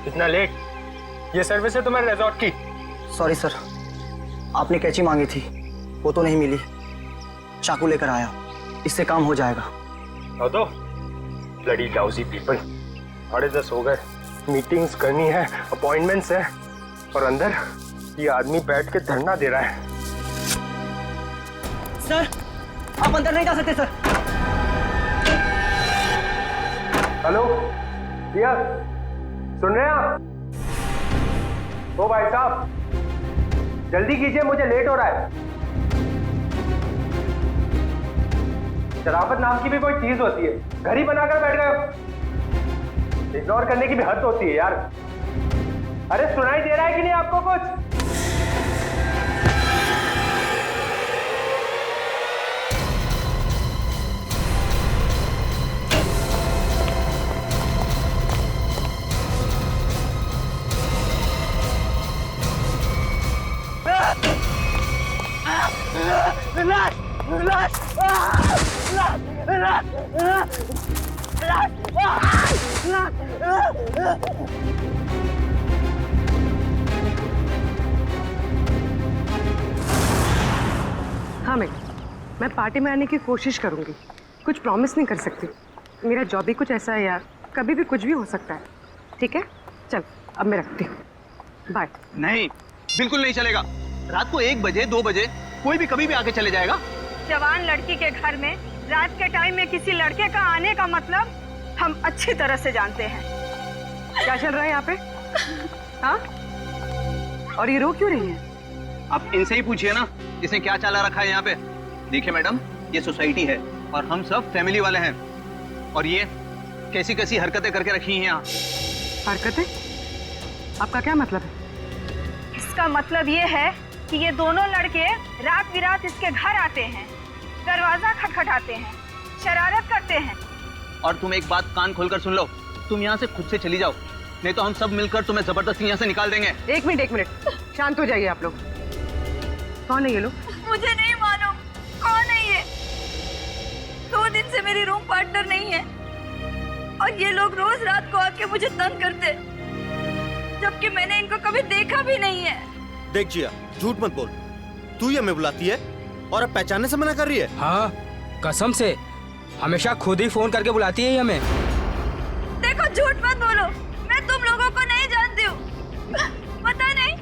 इतना लेट? ये सर्विस है तुम्हारे रिजॉर्ट की? सॉरी सर, आपने कैंची मांगी थी, वो तो नहीं मिली। चाकू लेकर आया, इससे काम हो जाएगा। तो ब्लडी लाउजी पीपल। 10:30 हो गए, मीटिंग्स करनी है, अपॉइंटमेंट्स है, और अंदर ये आदमी बैठ के धरना दे रहा है। सर, आप अंदर नहीं जा सकते सर। हेलो भैया, सुन रहे हैं आप? ओ भाई साहब, जल्दी कीजिए, मुझे लेट हो रहा है। शराफत नाम की भी कोई चीज होती है, घर ही बनाकर बैठ गए हो। इग्नोर करने की भी हद होती है यार। अरे सुनाई दे रहा है कि नहीं आपको कुछ? हाँ मैं पार्टी में आने की कोशिश करूंगी। कुछ प्रॉमिस नहीं कर सकती, मेरा जॉब ही कुछ ऐसा है यार, कभी भी कुछ भी हो सकता है। ठीक है, चल अब मैं रखती हूँ, बाय। नहीं, बिल्कुल नहीं चलेगा। रात को 1 बजे 2 बजे कोई भी कभी भी आके चले जाएगा। जवान लड़की के घर में रात के टाइम में किसी लड़के का आने का मतलब हम अच्छी तरह से जानते हैं। क्या चल रहा है यहाँ पे? हाँ? और ये रो क्यों रही है? आप इनसे ही पूछिए ना, इसने क्या चाला रखा है यहाँ पे। देखिए मैडम, ये सोसाइटी है और हम सब फैमिली वाले हैं, और ये कैसी कैसी हरकतें करके रखी हैं यहाँ। हरकतें? आपका क्या मतलब है? इसका मतलब ये है कि ये दोनों लड़के रात बिरात इसके घर आते हैं, दरवाजा खटखटाते हैं, शरारत करते हैं। और तुम एक बात कान खोलकर सुन लो, तुम यहाँ से खुद से चली जाओ, नहीं तो हम सब मिलकर तुम्हें जबरदस्ती यहाँ से निकाल देंगे। एक मिनट, शांत हो जाइए आप लोग। कौन है ये लोग? मुझे नहीं मालूम कौन है ये। 2 दिन से मेरी रूम पार्टनर नहीं है, और ये लोग रोज रात को आके मुझे तंग करते, जबकि मैंने इनको कभी देखा भी नहीं है। देख जिया, झूठ मत बोल। तू ही हमें बुलाती है और अब पहचानने से मना कर रही है। हाँ, कसम से हमेशा खुद ही फोन करके बुलाती है हमें। देखो, झूठ मत बोलो, मैं तुम लोगों को नहीं जानती हूँ। पता नहीं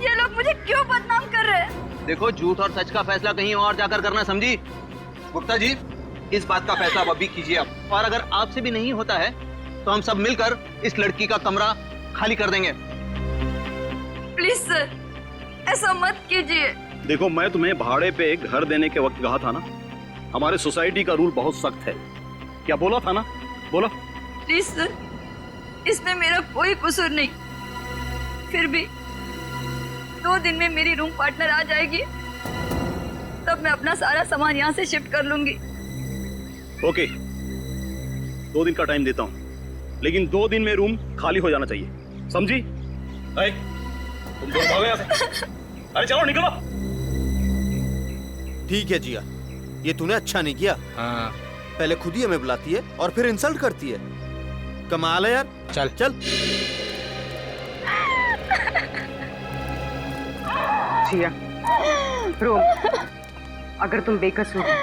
ये लोग मुझे क्यों बदनाम कर रहे हैं। देखो, झूठ और सच का फैसला कहीं और जाकर करना, समझी? गुप्ता जी, इस बात का फैसला अब अभी कीजिए आप, और अगर आपसे भी नहीं होता है तो हम सब मिलकर इस लड़की का कमरा खाली कर देंगे। प्लीज सर, ऐसा मत कीजिए। देखो, मैं तुम्हें भाड़े पे एक घर देने के वक्त कहा था ना, हमारे सोसाइटी का रूल बहुत सख्त है। क्या बोला था ना? बोला। प्लीज सर, इसमें मेरा कोई कसूर नहीं। फिर भी 2 दिन में मेरी रूम पार्टनर आ जाएगी, तब मैं अपना सारा सामान यहाँ से शिफ्ट कर लूंगी। ओके, 2 दिन का टाइम देता हूँ, लेकिन 2 दिन में रूम खाली हो जाना चाहिए, समझी? तुम दोनों भागो यहाँ से। अरे चलो निकलो। ठीक है जिया, ये तूने अच्छा नहीं किया। हाँ। पहले खुद ही हमें बुलाती है और फिर इंसल्ट करती है। कमाल है यार। चल चल। जिया, रोम, अगर तुम बेकसूर हो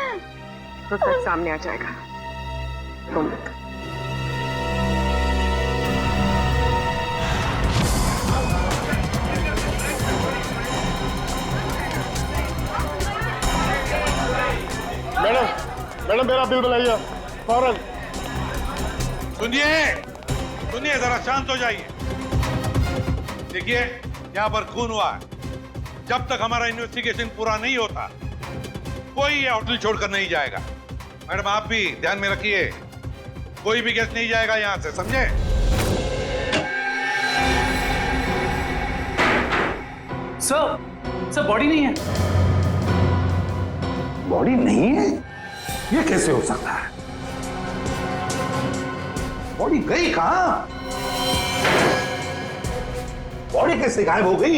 तो सच सामने आ जाएगा। तुम मैडम मेरा बिल बनाइए फौरन। सुनिए जरा शांत हो जाइए। देखिए, यहाँ पर खून हुआ है। जब तक हमारा इन्वेस्टिगेशन पूरा नहीं होता, कोई ये होटल छोड़कर नहीं जाएगा। मैडम, आप भी ध्यान में रखिए, कोई भी गेस्ट नहीं जाएगा यहाँ से, समझे? सर बॉडी नहीं है। बॉडी नहीं है? ये कैसे हो सकता है? बॉडी गई कहां? बॉडी कैसे गायब हो गई?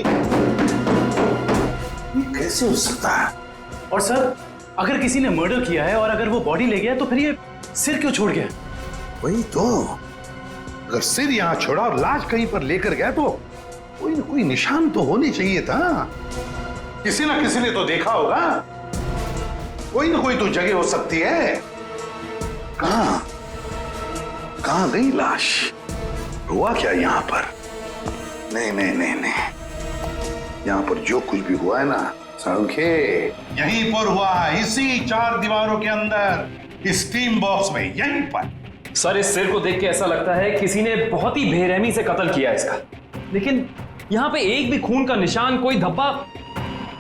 ये कैसे हो सकता है? और सर, अगर किसी ने मर्डर किया है और अगर वो बॉडी ले गया तो फिर ये सिर क्यों छोड़ गया? वही तो, अगर सिर यहाँ छोड़ा और लाश कहीं पर लेकर गया तो कोई ना कोई निशान तो होने चाहिए था। किसी ना किसी ने तो देखा होगा। कोई ना कोई तो जगह हो सकती है। कहां गई लाश? हुआ क्या यहाँ पर? नहीं नहीं नहीं नहीं, यहाँ पर जो कुछ भी हुआ है ना सांखे, यहीं पर हुआ है, इसी 4 दीवारों के अंदर, स्टीम बॉक्स में, यहीं पर। सर इस सिर को देख के ऐसा लगता है किसी ने बहुत ही बेरहमी से कत्ल किया इसका, लेकिन यहाँ पे एक भी खून का निशान, कोई धब्बा,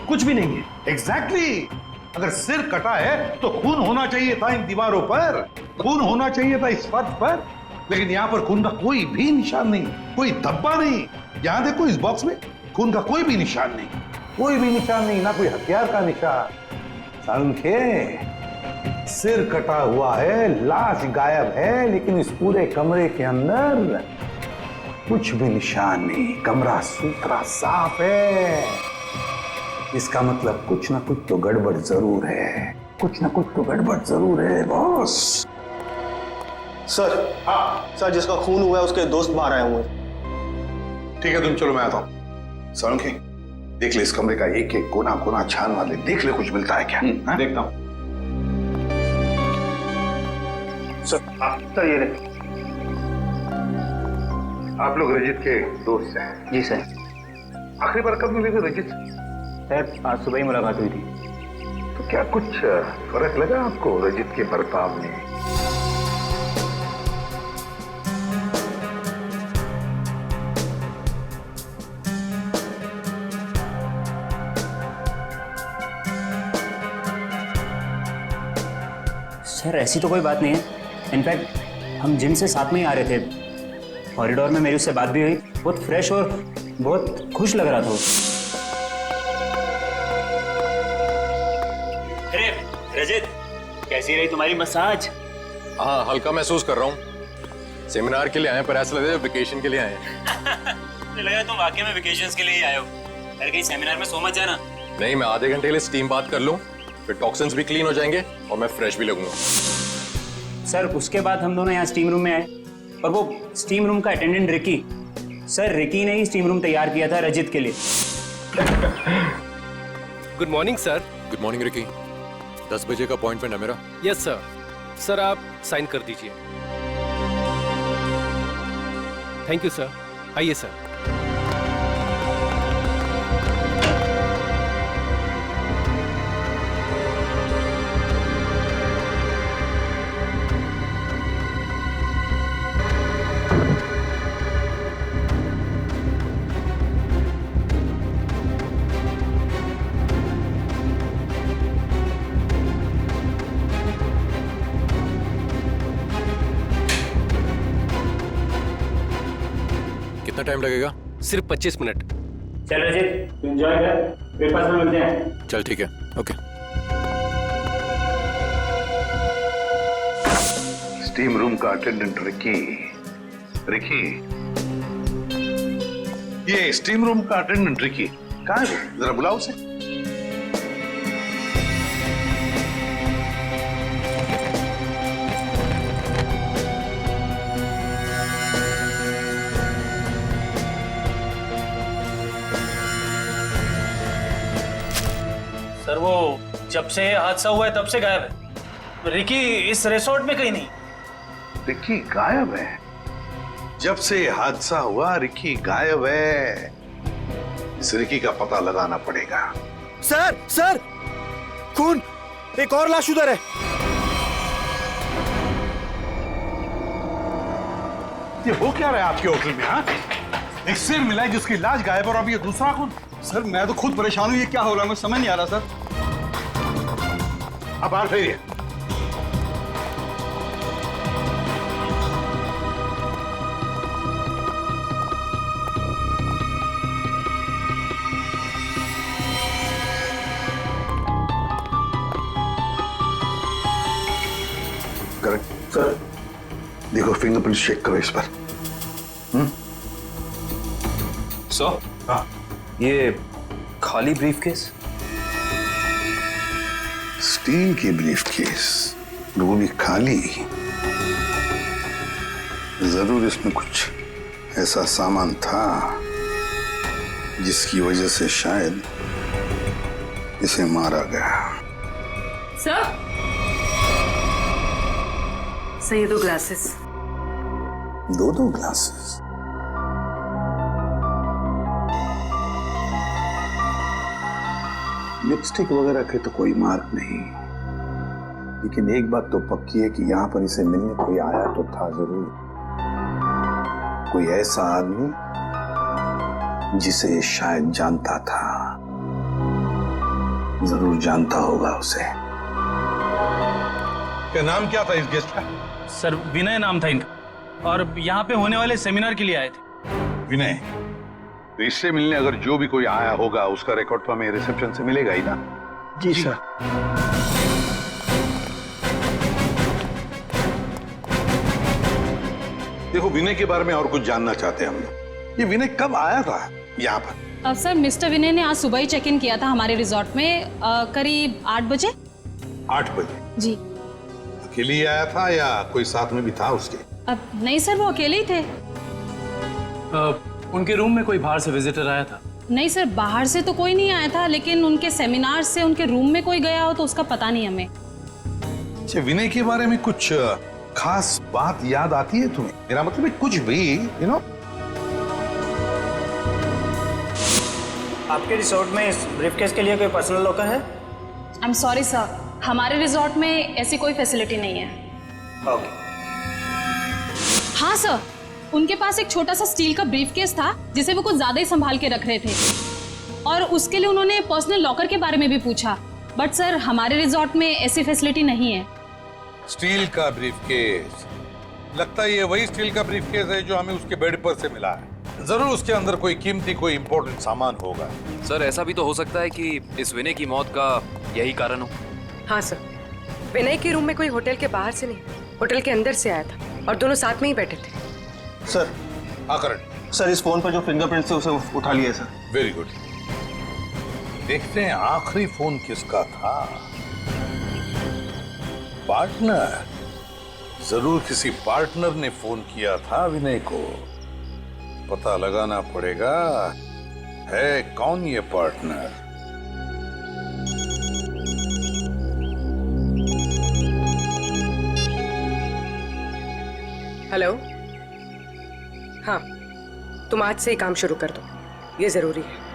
कुछ भी नहीं है। एग्जैक्टली। अगर सिर कटा है तो खून होना चाहिए था इन दीवारों पर, खून होना चाहिए था इस फर्श पर, लेकिन यहाँ पर खून का कोई भी निशान नहीं, कोई धब्बा नहीं। यहाँ देखो इस बॉक्स में खून का कोई भी निशान नहीं, कोई भी निशान नहीं, ना कोई हथियार का निशान। सांखे, सिर कटा हुआ है, लाश गायब है, लेकिन इस पूरे कमरे के अंदर कुछ भी निशान नहीं, कमरा सुथरा साफ है। इसका मतलब कुछ ना कुछ तो गड़बड़ जरूर है, कुछ ना कुछ तो गड़बड़ जरूर है बॉस। सर, हाँ सर, जिसका खून हुआ है उसके दोस्त बाहर आए हुए हैं। ठीक है, तुम चलो, मैं आता हूं। सांखे, देख ले इस कमरे का एक एक कोना कोना छान वाले, देख ले कुछ मिलता है क्या। देखता हूँ। सर ये रहे। आप लोग रजित के दोस्त हैं? जी सर। आखिरी बार कब मिले थे रजित? सर आज सुबह ही मुलाकात हुई थी। तो क्या कुछ फर्क लगा आपको रजित के बर्ताव में? सर ऐसी तो कोई बात नहीं है। इनफैक्ट हम जिम से साथ में ही आ रहे थे, कॉरिडोर में मेरी उससे बात भी हुई, बहुत फ्रेश और बहुत खुश लग रहा था। अरे रजित, कैसी रही तुम्हारी मसाज? हाँ, हल्का महसूस कर रहा हूँ। सेमिनार के लिए आए पर ऐसा लग रहा है वेकेशन के लिए आए हैं। मुझे लगा तुम वाकई में वेकेशंस के लिए ही आए हो। अरे कहीं सेमिनार में सो मत जाना। नहीं, मैं आधे घंटे के लिए स्टीम बात कर लूँ, फिर टॉक्सिन्स भी क्लीन हो जाएंगे और मैं फ्रेश भी लगूंगा। सर उसके बाद हम दोनों यहाँ स्टीम रूम में आए और वो स्टीम रूम का अटेंडेंट रिकी, सर रिकी ने ही स्टीम रूम तैयार किया था रजित के लिए। Good morning sir. Good morning Ricky. 10 बजे का अपॉइंटमेंट है मेरा। Yes sir. सर आप साइन कर दीजिए। Thank you sir. आइए सर। कितना टाइम लगेगा? सिर्फ 25 मिनट। चल रजित एंजॉय कर, ब्रेकफास्ट में मिलते हैं। चल ठीक है, ओके। स्टीम रूम का अटेंडेंट रिकी। रिकी, ये स्टीम रूम का अटेंडेंट रिकी कहाँ है? जरा बुलाओ उसे। सर वो जब से हादसा हुआ है तब से गायब है। रिकी इस रिसोर्ट में कहीं नहीं। रिकी गायब है? जब से हादसा हुआ रिकी गायब है। इस रिकी का पता लगाना पड़ेगा। सर सर, खून, एक और लाश उधर है। ये हो क्या रहा है आपके होटल में? हाँ, एक सिर मिला है जिसकी लाश गायब और अब ये दूसरा खून। सर मैं तो खुद परेशान हूँ, ये क्या हो रहा है मुझे समझ नहीं आ रहा सर। अब बाहर फेरिए। Correct sir. देखो फिंगरप्रिंट चेक करो इस पर। सर हाँ, ये खाली ब्रीफकेस। स्टील की ब्रीफकेस, वो भी खाली। जरूर इसमें कुछ ऐसा सामान था जिसकी वजह से शायद इसे मारा गया। सर, ये 2 ग्लासेस। 2 ग्लासेस? लिपस्टिक वगैरह के तो कोई मार्क नहीं, लेकिन एक बात तो पक्की है कि यहाँ पर इसे मिलने कोई आया तो था जरूर। कोई ऐसा आदमी जिसे ये शायद जानता था, जरूर जानता होगा उसे। क्या नाम क्या था इस गेस्ट का? सर विनय नाम था इनका, और यहाँ पे होने वाले सेमिनार के लिए आए थे। विनय, तो इससे मिलने अगर जो भी कोई आया होगा उसका रिकॉर्ड तो हमें रिसेप्शन से मिलेगा ही ना? जी सर। देखो, विनय के बारे में और कुछ जानना चाहते हैं हम लोग। ये विनय कब आया था यहाँ पर? सर, मिस्टर विनय ने आज सुबह ही चेक इन किया था हमारे रिजॉर्ट में, करीब 8 बजे। 8 बजे? जी। अकेले ही आया था या कोई साथ में भी था उसके? अब नहीं सर, वो अकेले ही थे। उनके रूम में कोई बाहर से विजिटर आया था? नहीं सर, बाहर से तो कोई नहीं आया था, लेकिन उनके सेमिनार से उनके रूम में कोई गया हो तो उसका पता नहीं हमें। अच्छा, विनय के बारे में कुछ खास बात याद आती है तुम्हें? मेरा मतलब है कुछ भी, यू नो। आपके रिसोर्ट में इस ब्रीफकेस के लिए कोई पर्सनल लॉकर है? आई एम सॉरी सर, हमारे रिजॉर्ट में ऐसी कोई फैसिलिटी नहीं है। ओके। हाँ सर, उनके पास एक छोटा सा स्टील का ब्रीफकेस था जिसे वो कुछ ज्यादा ही संभाल के रख रहे थे, और उसके लिए उन्होंने पर्सनल लॉकर के बारे में भी पूछा, बट सर हमारे रिजॉर्ट में ऐसी फैसिलिटी नहीं है। स्टील का ब्रीफकेस? लगता है ये वही स्टील का ब्रीफकेस है जो हमें उसके बेड पर से मिला है। जरूर उसके अंदर कोई कीमती, कोई इंपॉर्टेंट सामान होगा। सर ऐसा भी तो हो सकता है कि इस विनय की मौत का यही कारण हो। हाँ सर, विनय के रूम में कोई होटल के बाहर से नहीं, होटल के अंदर से आया था और दोनों साथ में ही बैठे थे। सर। हाँ करण। सर, इस फोन पर जो फिंगरप्रिंट्स थे उसे उठा लिया सर। Very good. देखते हैं आखिरी फोन किसका था। पार्टनर, जरूर किसी पार्टनर ने फोन किया था विनय को। पता लगाना पड़ेगा है कौन ये पार्टनर। हेलो। हाँ, तुम आज से ही काम शुरू कर दो, ये जरूरी है।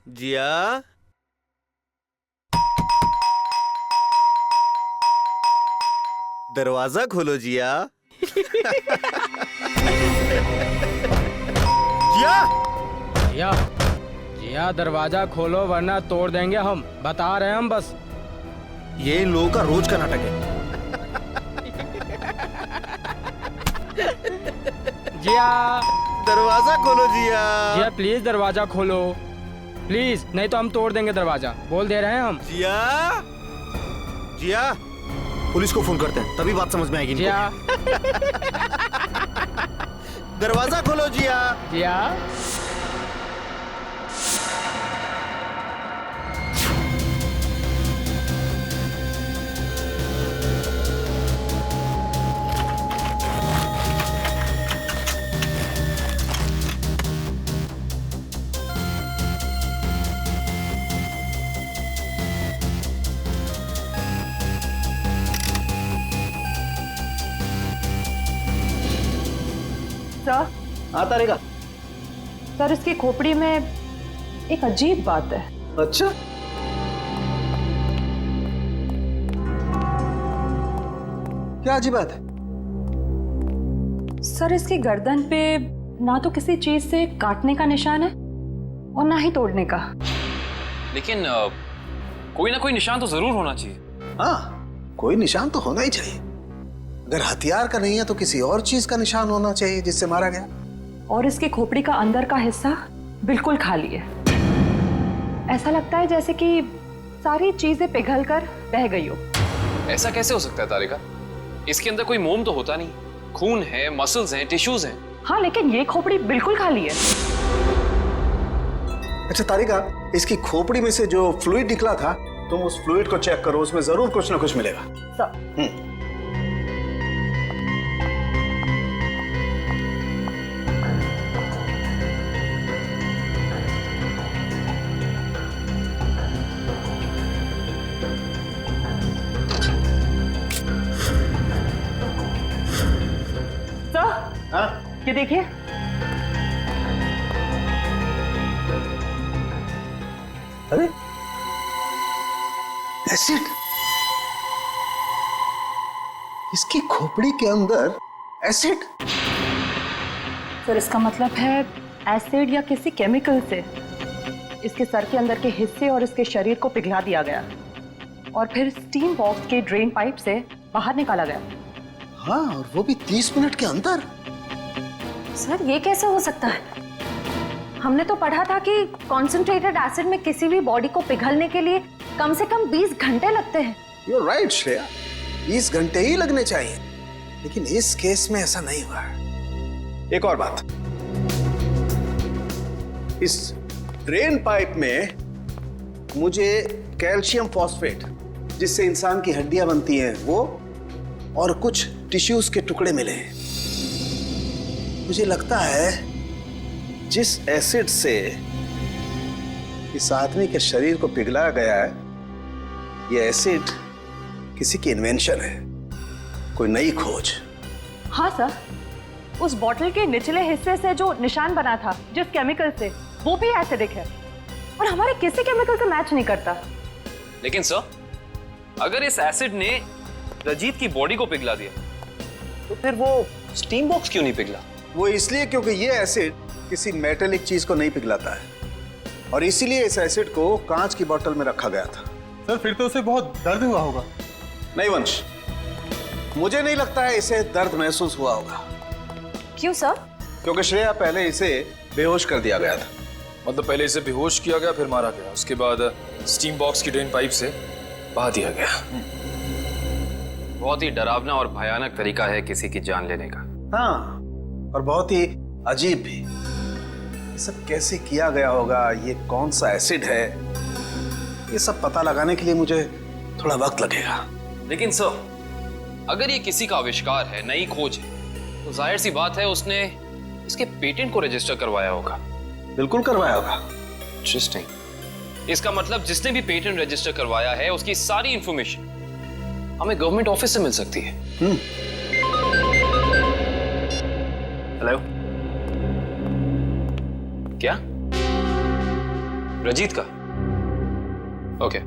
जिया, दरवाजा खोलो जिया। जिया, जिया, जिया दरवाजा खोलो वरना तोड़ देंगे हम, बता रहे हैं हम बस। ये इन लोगों का रोज का नाटक है। जिया, दरवाजा खोलो जिया। जिया प्लीज दरवाजा खोलो प्लीज, नहीं तो हम तोड़ देंगे दरवाजा, बोल दे रहे हैं हम। जिया, जिया, पुलिस को फोन करते हैं, तभी बात समझ में आएगी। जिया, दरवाजा खोलो जिया। जिया, हाँ तारिका। सर इसकी खोपड़ी में एक अजीब बात है। अच्छा, क्या अजीब बात है? सर इसकी गर्दन पे ना तो किसी चीज से काटने का निशान है और ना ही तोड़ने का। लेकिन कोई ना कोई निशान तो जरूर होना चाहिए। हाँ, कोई निशान तो होना ही चाहिए। अगर हथियार का नहीं है तो किसी और चीज का निशान होना चाहिए जिससे मारा गया। और इसकी खोपड़ी का अंदर का हिस्सा बिल्कुल खाली है। ऐसा लगता है जैसे कि सारी चीजें पिघलकर बह गई हो। ऐसा कैसे हो सकता है तारिका? इसके अंदर कोई मोम तो होता नहीं। खून है, मसल्स हैं, टिश्यूज हैं। हाँ, लेकिन ये खोपड़ी बिल्कुल खाली है। अच्छा तारिका, इसकी खोपड़ी में से जो फ्लूइड निकला था, तुम उस फ्लूइड को चेक करो, उसमें जरूर कुछ ना कुछ मिलेगा। सर। हाँ? ये देखिए। अरे एसिड, इसकी खोपड़ी के अंदर एसिड। सर इसका मतलब है एसिड या किसी केमिकल से इसके सर के अंदर के हिस्से और इसके शरीर को पिघला दिया गया और फिर स्टीम बॉक्स के ड्रेन पाइप से बाहर निकाला गया। हाँ, और वो भी 30 मिनट के अंदर। सर ये कैसे हो सकता है? हमने तो पढ़ा था कि कॉन्सेंट्रेटेड एसिड में किसी भी बॉडी को पिघलने के लिए कम से कम 20 घंटे लगते हैं। You're right, श्रेया, 20 घंटे ही लगने चाहिए, लेकिन इस केस में ऐसा नहीं हुआ। एक और बात, इस ड्रेन पाइप में मुझे कैल्शियम फॉस्फेट, जिससे इंसान की हड्डियां बनती हैं, वो और कुछ टिश्यूज के टुकड़े मिले हैं। मुझे लगता है जिस एसिड से इस आदमी के शरीर को पिघलाया गया है, ये एसिड किसी की इन्वेंशन है, कोई नई खोज। हाँ सर, उस बॉटल के निचले हिस्से से जो निशान बना था जिस केमिकल से, वो भी एसिडिक है और हमारे किसी केमिकल से मैच नहीं करता। लेकिन सर, अगर इस एसिड ने रजीत की बॉडी को पिघला दिया तो फिर वो स्टीम बॉक्स क्यों नहीं पिघला? वो इसलिए क्योंकि ये एसिड किसी मेटेलिक चीज को नहीं पिघलाता है, और इसीलिए इस एसिड को कांच की बोतल में रखा गया था। सर फिर तो उसे बहुत दर्द हुआ होगा। नहीं वंश, मुझे नहीं लगता है इसे दर्द महसूस हुआ होगा। क्यों सर? क्योंकि श्रेया, पहले इसे बेहोश कर दिया गया था। मतलब पहले इसे बेहोश किया गया, फिर मारा गया, उसके बाद स्टीम बॉक्स की ड्रेन पाइप से बहा दिया गया। बहुत ही डरावना और भयानक तरीका है किसी की जान लेने का। हाँ, और बहुत ही अजीब भी। ये सब कैसे किया गया होगा, ये कौन सा एसिड है, ये सब पता लगाने के लिए मुझे थोड़ा वक्त लगेगा। लेकिन सर, अगर ये किसी का आविष्कार है, नई खोज है, तो जाहिर सी बात है उसने इसके पेटेंट को रजिस्टर करवाया होगा। बिल्कुल करवाया होगा। इंटरेस्टिंग। इसका मतलब जिसने भी पेटेंट रजिस्टर करवाया है उसकी सारी इंफॉर्मेशन हमें गवर्नमेंट ऑफिस से मिल सकती है। हेलो, क्या? रजीत का? ओके।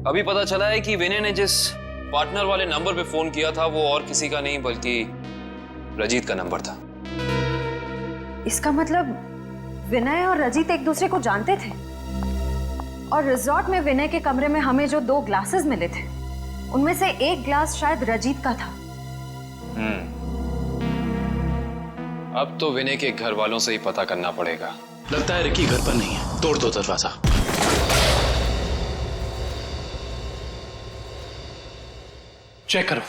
अभी पता चला है कि विनय ने जिस पार्टनर वाले नंबर पे फोन किया था वो और किसी का नहीं बल्कि रजीत का नंबर था। इसका मतलब विनय और रजीत एक दूसरे को जानते थे, और रिजॉर्ट में विनय के कमरे में हमें जो 2 ग्लासेस मिले थे, उनमें से एक ग्लास शायद रजीत का था। अब तो विनय के घर वालों से ही पता करना पड़ेगा। लगता है रिकी घर पर नहीं है, तोड़ दो दरवाजा। चेक करो।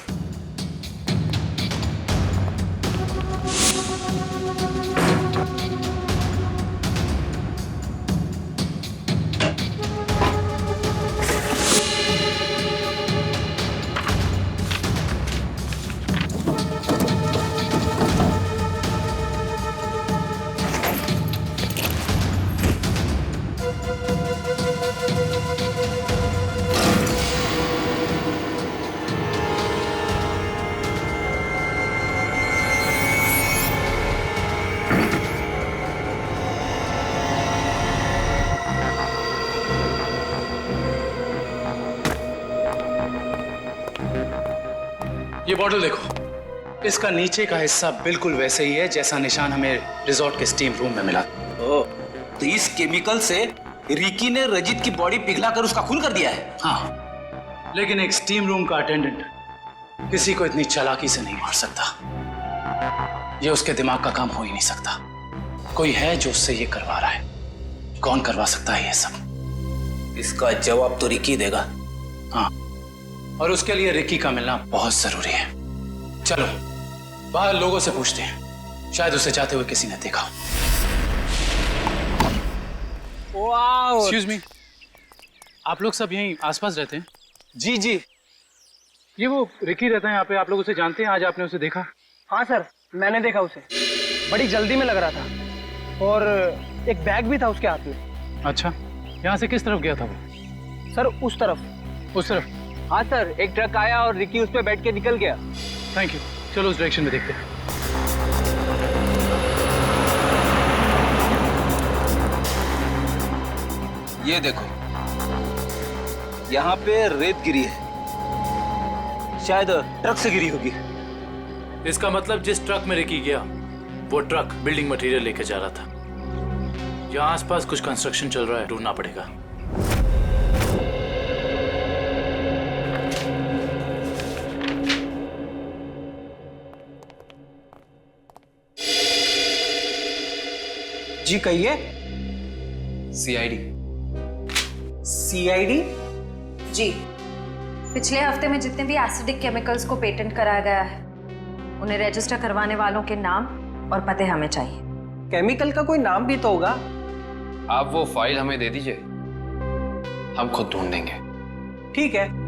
ये बॉटल देखो, इसका नीचे का हिस्सा बिल्कुल वैसे ही है जैसा निशान हमें रिजॉर्ट के स्टीम रूम में मिला। ओह, तो इस केमिकल से रिकी ने रजित की बॉडी पिघलाकर उसका खून कर दिया है। हाँ, लेकिन एक स्टीम रूम का अटेंडेंट किसी को इतनी चालाकी से नहीं मार सकता। ये उसके दिमाग का काम हो ही नहीं सकता। कोई है जो उससे ये करवा रहा है। कौन करवा सकता है ये सब? इसका जवाब तो रिकी देगा। हाँ, और उसके लिए रिकी का मिलना बहुत जरूरी है। चलो बाहर लोगों से पूछते हैं, शायद उसे जाते हुए किसी ने देखा। एक्सक्यूज मी, आप लोग सब यहीं आसपास रहते हैं? जी जी। ये वो रिकी रहता है यहाँ पे, आप लोग उसे जानते हैं? आज आपने उसे देखा? हाँ सर, मैंने देखा उसे। बड़ी जल्दी में लग रहा था और एक बैग भी था उसके हाथ में। अच्छा, यहाँ से किस तरफ गया था वो? सर उस तरफ। उस तरफ? हाँ सर, एक ट्रक आया और रिकी उस पे बैठ के निकल गया। थैंक यू, चलो उस डायरेक्शन में देखते हैं। ये देखो, यहाँ पे रेत गिरी है, शायद ट्रक से गिरी होगी। इसका मतलब जिस ट्रक में रिकी गया वो ट्रक बिल्डिंग मटेरियल लेके जा रहा था। यहाँ आसपास कुछ कंस्ट्रक्शन चल रहा है, ढूंढना पड़ेगा। जी कहिए। सीआईडी। सीआईडी? जी, पिछले हफ्ते में जितने भी एसिडिक केमिकल्स को पेटेंट कराया गया है उन्हें रजिस्टर करवाने वालों के नाम और पते हमें चाहिए। केमिकल का कोई नाम भी तो होगा। आप वो फाइल हमें दे दीजिए, हम खुद ढूंढ देंगे। ठीक है।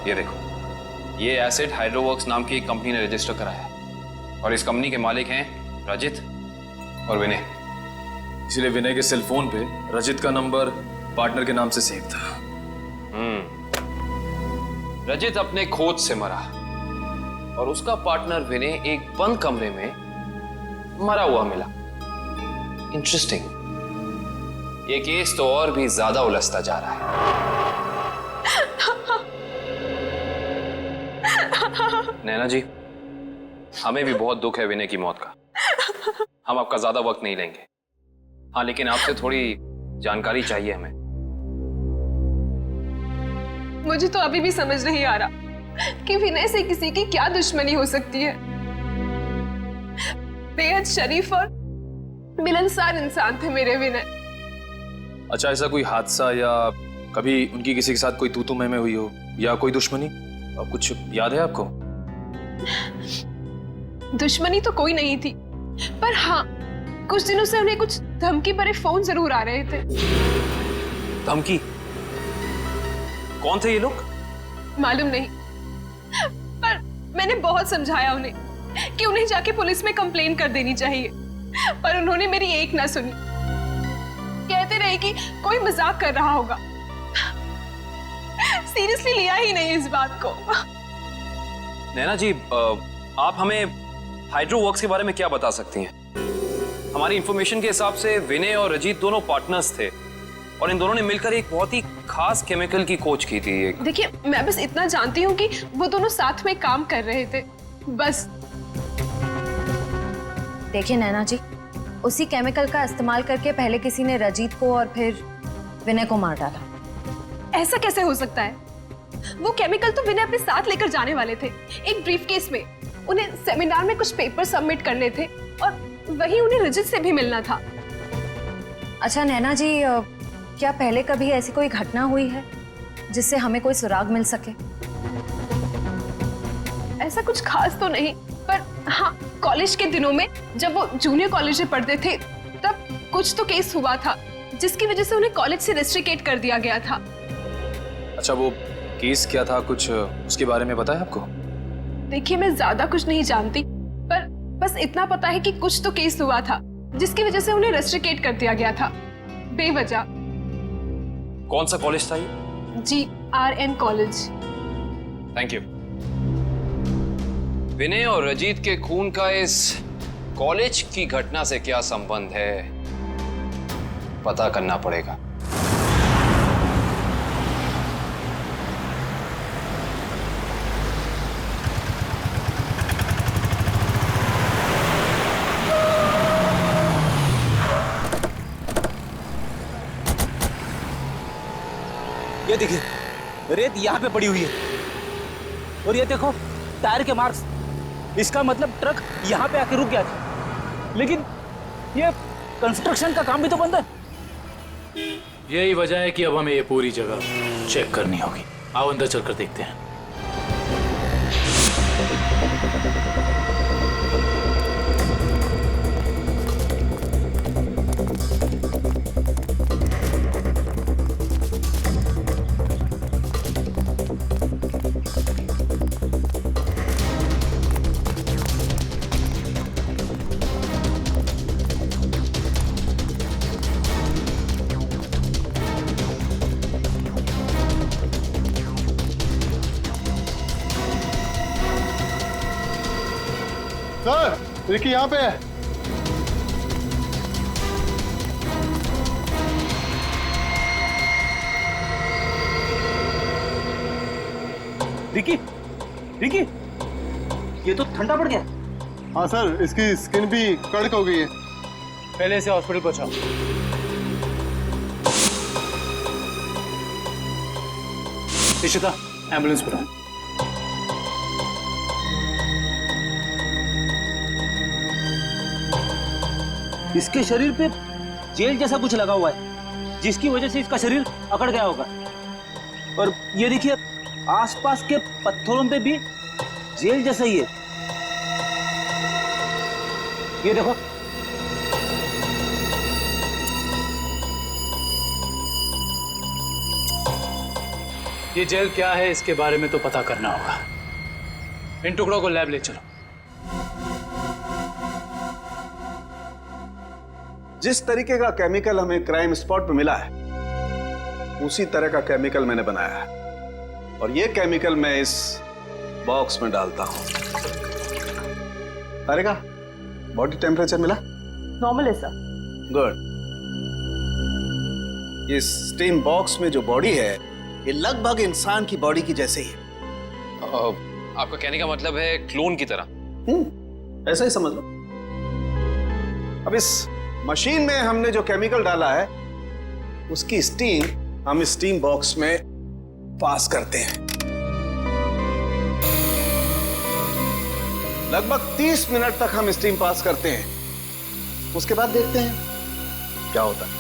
ये देखो, ये एसिड हाइड्रोवर्क्स नाम की एक कंपनी ने रजिस्टर कराया है और इस कंपनी के मालिक हैं रजित और विनय। इसलिए विनय के सेल फोन पे रजित का नंबर पार्टनर के नाम से सेव था। रजित अपने खोज से मरा और उसका पार्टनर विनय एक बंद कमरे में मरा हुआ मिला। इंटरेस्टिंग। ये केस तो और भी ज्यादा उलझता जा रहा है। नैना जी, हमें भी बहुत दुख है विनय की मौत का। हम आपका ज्यादा वक्त नहीं लेंगे। हाँ, लेकिन आपसे थोड़ी जानकारी चाहिए हमें। मुझे तो अभी भी समझ नहीं आ रहा कि विनय से किसी की क्या दुश्मनी हो सकती है। बेहद शरीफ और मिलनसार इंसान थे मेरे विनय। अच्छा, ऐसा कोई हादसा या कभी उनकी किसी के साथ कोई तू मैं हुई हो या कोई दुश्मनी, कुछ याद है आपको? दुश्मनी तो कोई नहीं थी, पर हाँ, कुछ दिनों से उन्हें कुछ धमकी भरे फोन जरूर आ रहे थे। धमकी? कौन थे ये लोग? मालूम नहीं, पर मैंने बहुत समझाया उन्हें कि उन्हें जाके पुलिस में कंप्लेन कर देनी चाहिए, पर उन्होंने मेरी एक ना सुनी। कहते रहे कि कोई मजाक कर रहा होगा। सीरियसली लिया ही नहीं इस बात को। नैना जी, आप हमें हाइड्रोवर्क्स के बारे में क्या बता सकती हैं? हमारी इंफॉर्मेशन के हिसाब से विनय और रजीत दोनों पार्टनर्स थे और इन दोनों ने मिलकर एक बहुत ही खास केमिकल की खोज की थी। देखिए, मैं बस इतना जानती हूँ कि वो दोनों साथ में काम कर रहे थे, बस। देखिए नैना जी, उसी केमिकल का इस्तेमाल करके पहले किसी ने रजीत को और फिर विनय को मार डाला। ऐसा कैसे हो सकता है? वो केमिकल तो विनय अपने साथ लेकर जाने वाले थे, एक ब्रीफकेस में। उन्हें सेमिनार में कुछ पेपर सबमिट करने थे और वहीं उन्हें रजित से भी मिलना था। अच्छा नैना जी, क्या पहले कभी ऐसी कोई घटना हुई है जिससे हमें कोई सुराग मिल सके? ऐसा कुछ खास तो नहीं, पर हाँ, कॉलेज के दिनों में जब वो जूनियर कॉलेज में पढ़ते थे तब कुछ तो केस हुआ था जिसकी वजह से उन्हें कॉलेज से रेस्ट्रिकेट कर दिया गया था। अच्छा, वो केस क्या था, कुछ उसके बारे में पता है आपको? देखिए, मैं ज्यादा कुछ नहीं जानती, पर बस इतना पता है कि कुछ तो केस हुआ था जिसकी वजह से उन्हें रेस्ट्रिकेट कर दिया गया था बेवजह। कौन सा कॉलेज था ये? GRN college. Thank you. Vinay और रजीत के खून का इस कॉलेज की घटना से क्या संबंध है, पता करना पड़ेगा। ये देखिए, रेत यहाँ पे पड़ी हुई है और ये देखो टायर के मार्क्स। इसका मतलब ट्रक यहाँ पे आके रुक गया था, लेकिन ये कंस्ट्रक्शन का काम भी तो बंद है। यही वजह है कि अब हमें ये पूरी जगह चेक करनी होगी। आओ अंदर चलकर देखते हैं। सर, रिकी यहाँ पे है। रिकी, रिकी, ये तो ठंडा पड़ गया। हाँ सर, इसकी स्किन भी कड़क हो गई है। पहले से हॉस्पिटल पहुंचाओ। इशिता, एम्बुलेंस बुलाओ। इसके शरीर पे जेल जैसा कुछ लगा हुआ है, जिसकी वजह से इसका शरीर अकड़ गया होगा। और ये देखिए, आसपास के पत्थरों पे भी जेल जैसा ही है। ये देखो, ये जेल क्या है इसके बारे में तो पता करना होगा। इन टुकड़ों को लैब ले चलो। जिस तरीके का केमिकल हमें क्राइम स्पॉट पे मिला है, उसी तरह का केमिकल मैंने बनाया है और ये केमिकल मैं इस बॉक्स में डालता हूं। तारिका, बॉडी टेम्परेचर मिला? नॉर्मल है सर। गुड। इस स्टीम बॉक्स में जो बॉडी है, ये लगभग इंसान की बॉडी की जैसे ही है। आपका कहने का मतलब है क्लोन की तरह? ऐसा ही समझ लो। अब इस मशीन में हमने जो केमिकल डाला है, उसकी स्टीम हम स्टीम बॉक्स में पास करते हैं। लगभग 30 मिनट तक हम स्टीम पास करते हैं। उसके बाद देखते हैं क्या होता है।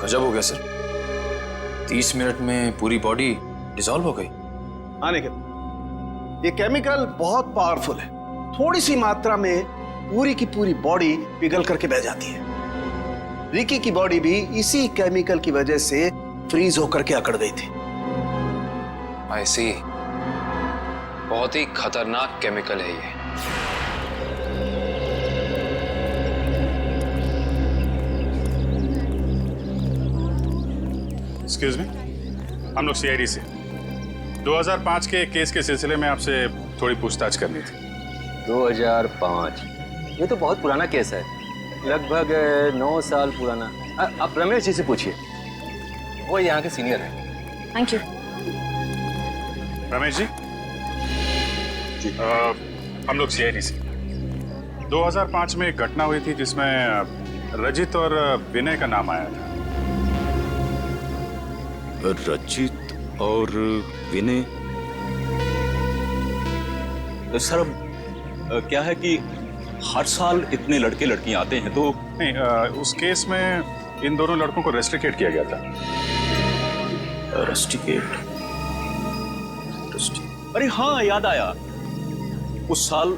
गजब हो गया सर, 30 मिनट में पूरी बॉडी डिसॉल्व हो गई। हाँ निखिल, ये केमिकल बहुत पावरफुल है। थोड़ी सी मात्रा में पूरी की पूरी बॉडी पिघल करके बह जाती है। रिकी की बॉडी भी इसी केमिकल की वजह से फ्रीज होकर के अकड़ गई थी। आई सी, बहुत ही खतरनाक केमिकल है ये। एक्सक्यूज मी, हम लोग सीआईडी से 2005 के केस के सिलसिले में आपसे थोड़ी पूछताछ करनी थी। 2005? ये तो बहुत पुराना केस है, लगभग 9 साल पुराना। आप रमेश जी से पूछिए, वो यहाँ के सीनियर हैं। Thank you. रमेश जी, हम लोग सीआईडी से 2005 में एक घटना हुई थी जिसमें रजित और विनय का नाम आया था। रजित और विनय? सर, क्या है कि हर साल इतने लड़के लड़कियां आते हैं तो नहीं, उस केस में इन दोनों लड़कों को रेस्ट्रिकेट किया गया था। रेस्ट्रिकेट? अरे हाँ, याद आया। उस साल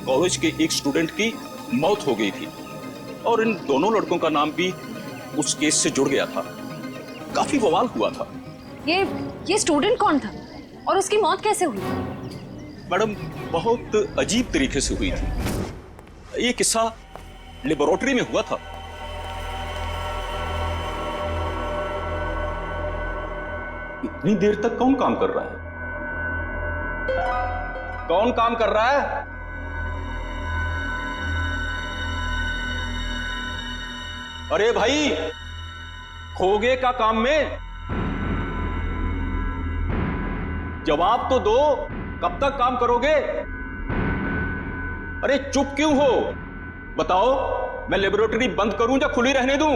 कॉलेज के एक स्टूडेंट की मौत हो गई थी और इन दोनों लड़कों का नाम भी उस केस से जुड़ गया था। काफी बवाल हुआ था। ये स्टूडेंट कौन था और उसकी मौत कैसे हुई? मैडम, बहुत अजीब तरीके से हुई थी। ये किस्सा लेबोरेटरी में हुआ था। इतनी देर तक कौन काम कर रहा है? कौन काम कर रहा है? अरे भाई, खोगे का काम में जवाब तो दो। कब तक काम करोगे? अरे चुप क्यों हो? बताओ, मैं लेबोरेटरी बंद करूं या खुली रहने दूं?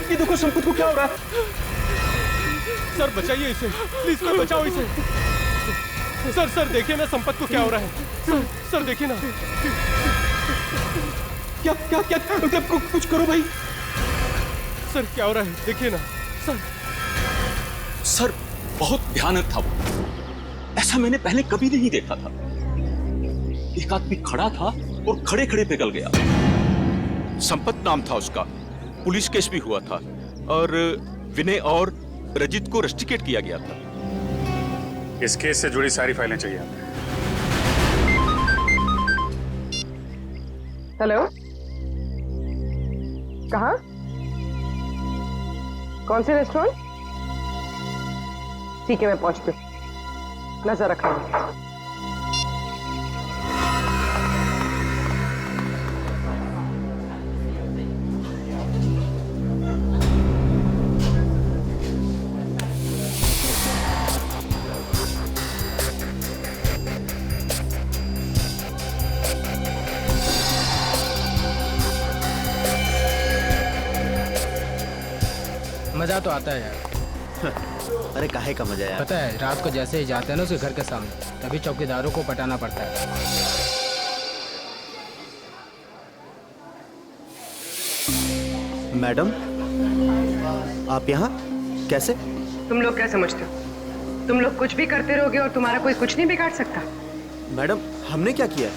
ये देखो संपत को क्या हो रहा है? सर बचाइए इसे, प्लीज कोई बचाओ इसे। सर देखिए ना संपत को क्या हो रहा है। सर देखिए ना। क्या कुछ करो भाई। सर क्या हो रहा है, देखिए ना। सर बहुत भयानक था वो। ऐसा मैंने पहले कभी नहीं देखा था। एक आदमी खड़ा था और खड़े खड़े पिघल गया। संपत नाम था उसका। पुलिस केस भी हुआ था और विनय और रजित को रेस्ट्रिकेट किया गया था। इस केस से जुड़ी सारी फाइलें चाहिए। हेलो, कहाँ? कौन से रेस्टोरेंट? ठीक है, मैं पहुंचती हूँ। नजर रखना। मजा तो आता है यार। अरे काहे का मजा यार? पता है, रात को जैसे ही जाते हैं ना उसके घर के सामने, तभी चौकीदारों को पटाना पड़ता है। मैडम, आप यहाँ कैसे? तुम लोग क्या समझते हो? तुम लोग कुछ भी करते रहोगे और तुम्हारा कोई कुछ नहीं बिगाड़ सकता। मैडम, हमने क्या किया?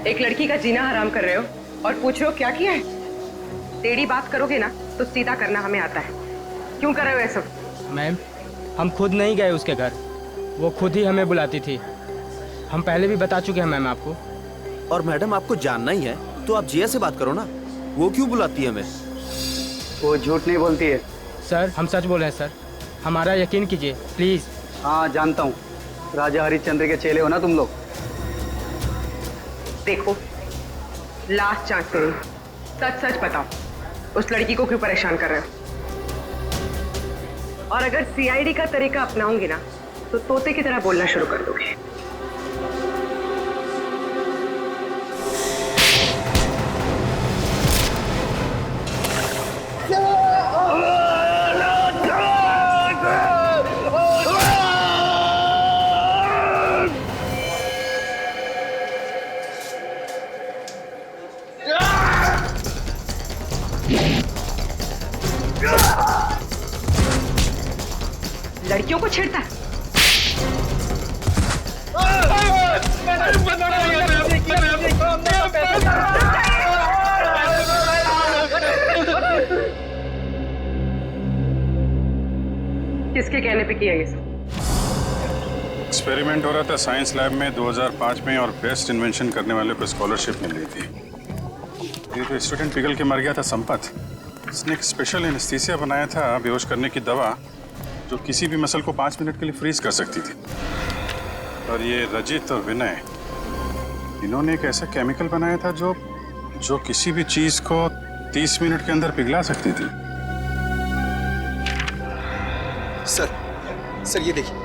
एक लड़की का जीना हराम कर रहे हो और पूछ रहे हो क्या किया है? टेढ़ी बात करोगे ना तो सीधा करना हमें आता है। क्यों कर रहे हो ऐसा? मैम, हम खुद नहीं गए उसके घर, वो खुद ही हमें बुलाती थी। हम पहले भी बता चुके हैं मैम आपको। और मैडम, आपको जानना ही है तो आप जिया से बात करो ना। वो क्यों बुलाती है हमें? वो झूठ नहीं बोलती है। सर, हम सच बोल रहे हैं सर, हमारा यकीन कीजिए प्लीज। हाँ जानता हूँ, राजा हरिश्चंद्र के चेले हो ना तुम लोग। देखो, लास्ट चांस करो, सच सच बताओ, उस लड़की को क्यों परेशान कर रहे हो? और अगर सीआईडी का तरीका अपनाऊंगी ना तो तोते की तरह बोलना शुरू कर दोगे। लड़कियों को छेड़ता है। किसके कहने पे किया ये सब? एक्सपेरिमेंट हो रहा था साइंस लैब में 2005 में और बेस्ट इन्वेंशन करने वाले को स्कॉलरशिप मिल रही थी। ये तो स्टूडेंट पिघल के मर गया था संपत। इसने एक स्पेशल एनेस्थीसिया बनाया था बेहोश करने की दवा, जो किसी भी मसल को 5 मिनट के लिए फ्रीज कर सकती थी। और ये रजित और विनय, इन्होंने एक ऐसा केमिकल बनाया था जो किसी भी चीज को 30 मिनट के अंदर पिघला सकती थी। सर ये देखिए।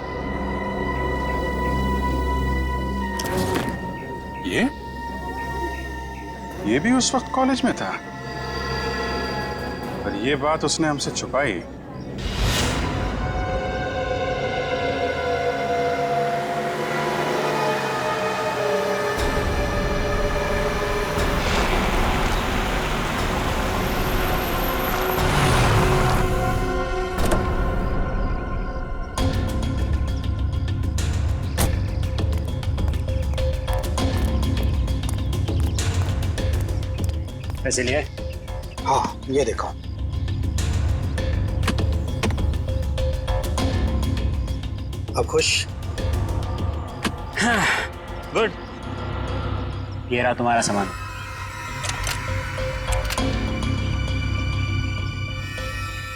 ये भी उस वक्त कॉलेज में था, पर ये बात उसने हमसे छुपाई। पैसे लिए? हाँ, ये देखो। अब खुश? गुड। ये रहा तुम्हारा सामान।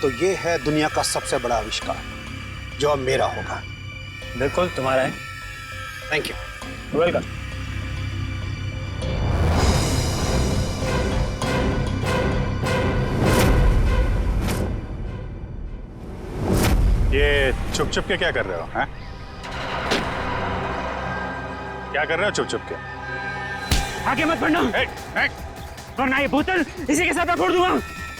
तो ये है दुनिया का सबसे बड़ा आविष्कार, जो अब मेरा होगा। बिल्कुल तुम्हारा है। Thank you. वेलकम। ये छुप छुप के क्या कर रहे हो? हैं? क्या कर रहे हो छुप छुप के? आगे मत बढ़ना, वरना ये बोतल इसी के साथ मैं फोड़ दूंगा।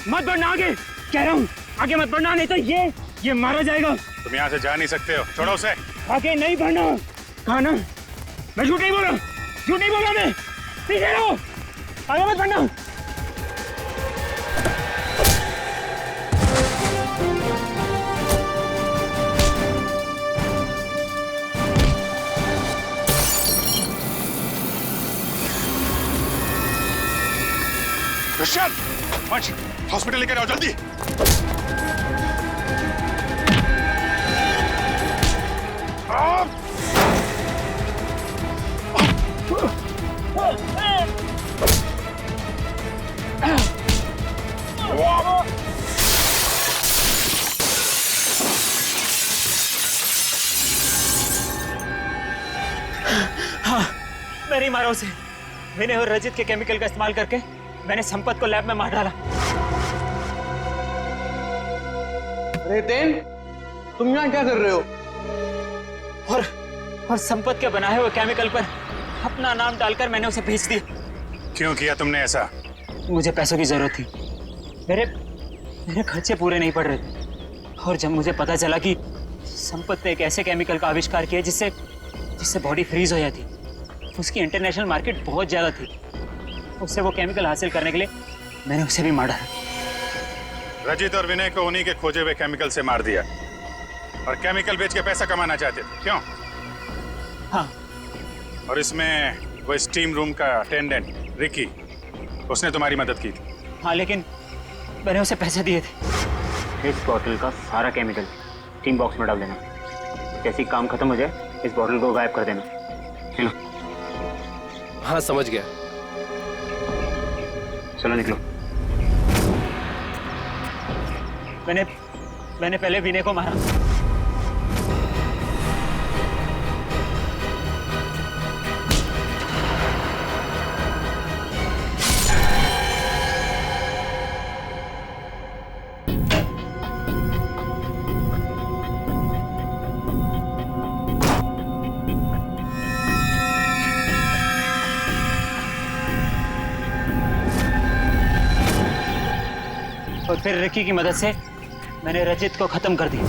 मत बढ़ना आगे, कह रहा हूँ आगे मत बढ़ना, नहीं तो ये मारा जाएगा। तुम यहाँ से जा नहीं सकते हो, छोड़ो उसे। आगे नहीं बढ़ना। कहा ना, मैं झूठ नहीं बोला मैं। पीछे रहो, आगे मत बढ़ना। हॉस्पिटल लेकर आओ जल्दी। हाँ, मैं नहीं मारा उसे। विनय और रजित के केमिकल का इस्तेमाल करके मैंने संपत को लैब में मार डाला। रेतेन, तुम यहाँ क्या कर रहे हो? और संपत के बनाए हुए केमिकल पर अपना नाम डालकर मैंने उसे भेज दिया। क्यों किया तुमने ऐसा? मुझे पैसों की जरूरत थी। मेरे खर्चे पूरे नहीं पड़ रहे थे। और जब मुझे पता चला कि संपत ने एक ऐसे केमिकल का आविष्कार किया जिससे बॉडी फ्रीज हो जाती, उसकी इंटरनेशनल मार्केट बहुत ज्यादा थी। उससे वो केमिकल हासिल करने के लिए मैंने उसे भी मार डाला। रजित और विनय को उन्हीं के खोजे हुए केमिकल से मार दिया और केमिकल बेच के पैसा कमाना चाहते थे, क्यों? हाँ। और इसमें वो स्टीम रूम का अटेंडेंट रिकी, उसने तुम्हारी मदद की थी। हाँ, लेकिन मैंने उसे पैसे दिए थे। इस बॉटल का सारा केमिकल स्टीम बॉक्स में डाल देना। जैसे काम खत्म हो जाए इस बॉटल को गायब कर देना। चलो। हाँ, समझ गया। चलो निकलो। मैंने पहले विनय को मारा। और फिर रिकी की मदद से मैंने रजित को खत्म कर दिया।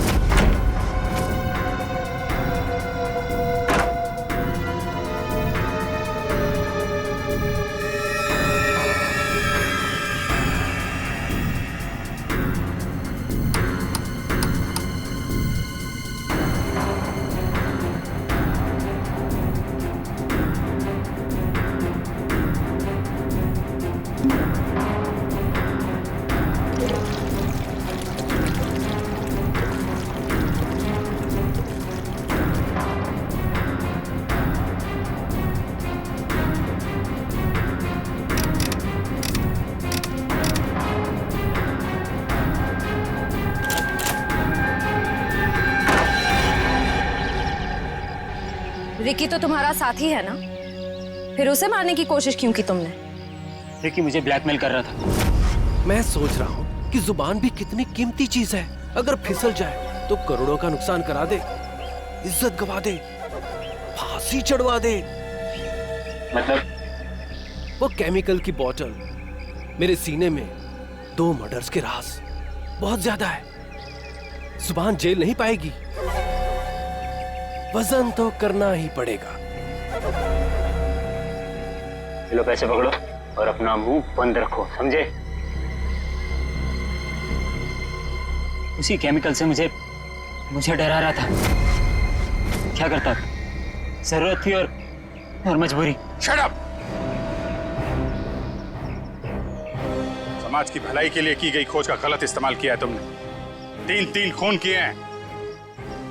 रिकी तो तुम्हारा साथी है ना, फिर उसे मारने की कोशिश क्यों की तुमने? रिकी मुझे ब्लैकमेल कर रहा था। मैं सोच रहा हूँ कि जुबान भी कितनी कीमती चीज है, अगर फिसल जाए तो करोड़ों का नुकसान करा दे, इज्जत गवा दे, फांसी चढ़वा दे। मतलब? वो केमिकल की बोतल मेरे सीने में 2 मर्डर्स के राज, बहुत ज्यादा है। जुबान जेल नहीं पाएगी, वजन तो करना ही पड़ेगा। लो पैसे पकड़ो और अपना मुंह बंद रखो, समझे? उसी केमिकल से मुझे डरा रहा था। क्या करता? जरूरत थी और मजबूरी। Shut up! समाज की भलाई के लिए की गई खोज का गलत इस्तेमाल किया है तुमने। 3 खून किए हैं।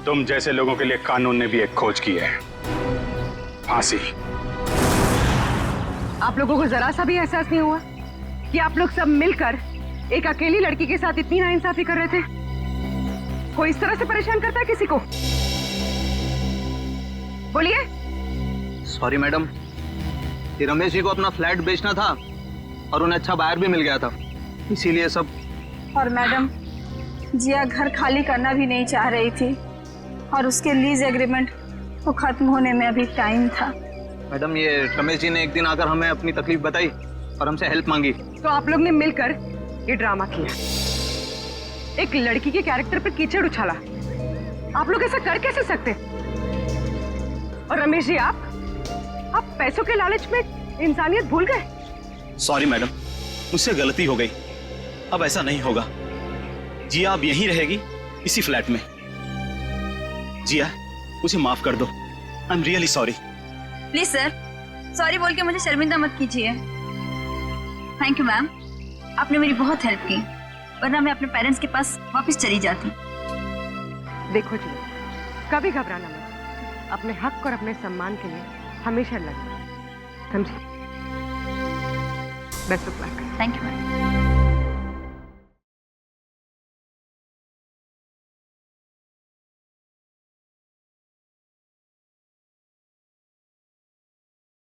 तुम जैसे लोगों के लिए कानून ने भी एक खोज की है, फांसी। आप लोगों को जरा सा भी एहसास नहीं हुआ कि आप लोग सब मिलकर एक अकेली लड़की के साथ इतनी नाइंसाफी कर रहे थे? कोई इस तरह से परेशान करता है किसी को? बोलिए। सॉरी मैडम, ये रमेश जी को अपना फ्लैट बेचना था और उन्हें अच्छा बायर भी मिल गया था, इसीलिए सब। और मैडम, जिया घर खाली करना भी नहीं चाह रही थी और उसके लीज एग्रीमेंट को खत्म होने में अभी टाइम था। मैडम, ये रमेश जी ने एक दिन आकर हमें अपनी तकलीफ बताई और हमसे हेल्प मांगी। तो आप लोग ने मिलकर ये ड्रामा किया, एक लड़की के कैरेक्टर पर कीचड़ उछाला। आप लोग ऐसा कर कैसे सकते? और रमेश जी, आप पैसों के लालच में इंसानियत भूल गए। सॉरी मैडम, मुझसे गलती हो गई, अब ऐसा नहीं होगा। जिया अब यहीं रहेगी, इसी फ्लैट में। जिया, मुझे माफ कर दो। I am really sorry. Please sir, sorry बोल के मुझे शर्मिंदा मत कीजिए। थैंक यू मैम, आपने मेरी बहुत हेल्प की, वरना मैं अपने पेरेंट्स के पास वापस चली जाती। देखो जी, कभी घबराना मत, अपने हक और अपने सम्मान के लिए हमेशा लड़ना, समझे? Best of luck. Thank you ma'am.